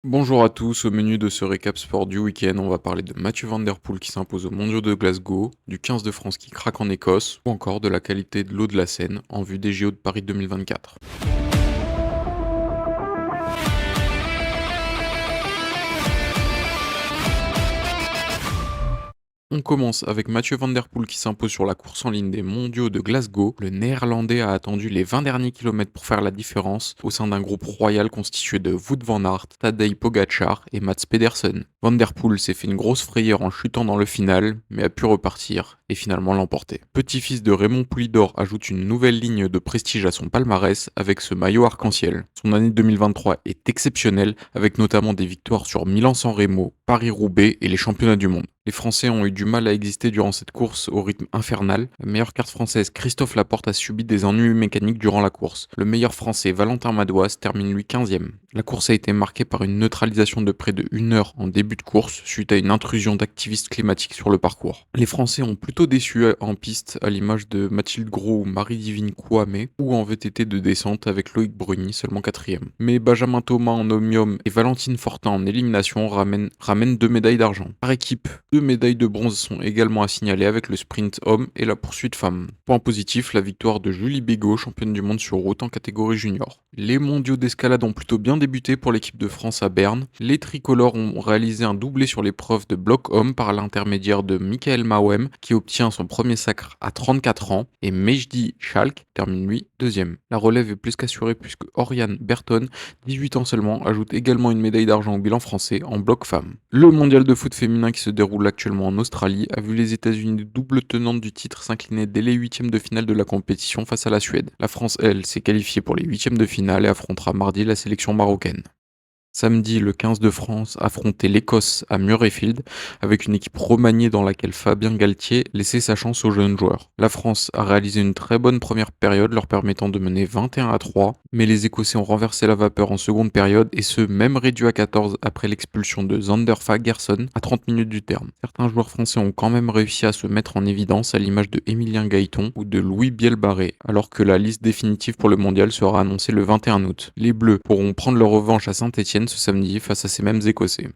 Bonjour à tous, au menu de ce récap sport du week-end, on va parler de Mathieu Van Der Poel qui s'impose aux Mondiaux de Glasgow, du 15 de France qui craque en Écosse, ou encore de la qualité de l'eau de la Seine en vue des JO de Paris 2024. On commence avec Mathieu Van Der Poel qui s'impose sur la course en ligne des mondiaux de Glasgow. Le néerlandais a attendu les 20 derniers kilomètres pour faire la différence au sein d'un groupe royal constitué de Wout van Aert, Tadej Pogacar et Mats Pedersen. Van Der Poel s'est fait une grosse frayeur en chutant dans le final, mais a pu repartir et finalement l'emporter. Petit-fils de Raymond Poulidor ajoute une nouvelle ligne de prestige à son palmarès avec ce maillot arc-en-ciel. Son année 2023 est exceptionnelle avec notamment des victoires sur Milan-San Remo, Paris-Roubaix et les championnats du monde. Les Français ont eu du mal à exister durant cette course au rythme infernal. La meilleure carte française, Christophe Laporte, a subi des ennuis mécaniques durant la course. Le meilleur français, Valentin Madouas, termine lui 15e. La course a été marquée par une neutralisation de près de 1 heure en début de course suite à une intrusion d'activistes climatiques sur le parcours. Les Français ont plutôt déçu en piste à l'image de Mathilde Gros ou Marie-Divine Kouamé ou en VTT de descente avec Loïc Bruni seulement 4e. Mais Benjamin Thomas en omnium et Valentine Fortin en élimination ramènent 2 médailles d'argent. Par équipe, 2 médailles de bronze sont également à signaler avec le sprint homme et la poursuite femme. Point positif, la victoire de Julie Bégaud, championne du monde sur route en catégorie junior. Les mondiaux d'escalade ont plutôt bien débuté pour l'équipe de France à Berne. Les tricolores ont réalisé un doublé sur l'épreuve de bloc homme par l'intermédiaire de Michael Mawem qui obtient son premier sacre à 34 ans et Mejdi Schalk termine lui deuxième. La relève est plus qu'assurée puisque Oriane Berton, 18 ans seulement, ajoute également une médaille d'argent au bilan français en bloc femme. Le mondial de foot féminin qui se déroule actuellement en Australie a vu les États-Unis, double tenante du titre, s'incliner dès les huitièmes de finale de la compétition face à la Suède. La France, elle, s'est qualifiée pour les huitièmes de finale et affrontera mardi la sélection marocaine. Samedi, le 15 de France affrontait l'Écosse à Murrayfield avec une équipe remaniée dans laquelle Fabien Galtier laissait sa chance aux jeunes joueurs. La France a réalisé une très bonne première période leur permettant de mener 21-3, mais les Écossais ont renversé la vapeur en seconde période et ce même réduit à 14 après l'expulsion de Zander Fagerson à 30 minutes du terme. Certains joueurs français ont quand même réussi à se mettre en évidence à l'image de Émilien Gaëton ou de Louis Bielbarré, alors que la liste définitive pour le mondial sera annoncée le 21 août. Les Bleus pourront prendre leur revanche à Saint-Étienne ce samedi face à ces mêmes Écossais.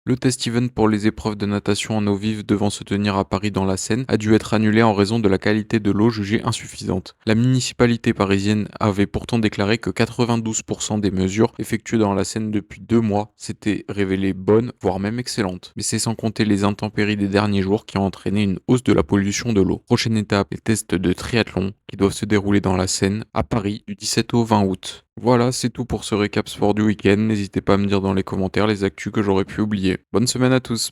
Le test event pour les épreuves de natation en eau vive devant se tenir à Paris dans la Seine a dû être annulé en raison de la qualité de l'eau jugée insuffisante. La municipalité parisienne avait pourtant déclaré que 92% des mesures effectuées dans la Seine depuis 2 mois s'étaient révélées bonnes, voire même excellentes. Mais c'est sans compter les intempéries des derniers jours qui ont entraîné une hausse de la pollution de l'eau. Prochaine étape, les tests de triathlon qui doivent se dérouler dans la Seine à Paris du 17 au 20 août. Voilà, c'est tout pour ce récap sport du week-end. N'hésitez pas à me dire dans les commentaires les actus que j'aurais pu oublier. Bonne semaine à tous.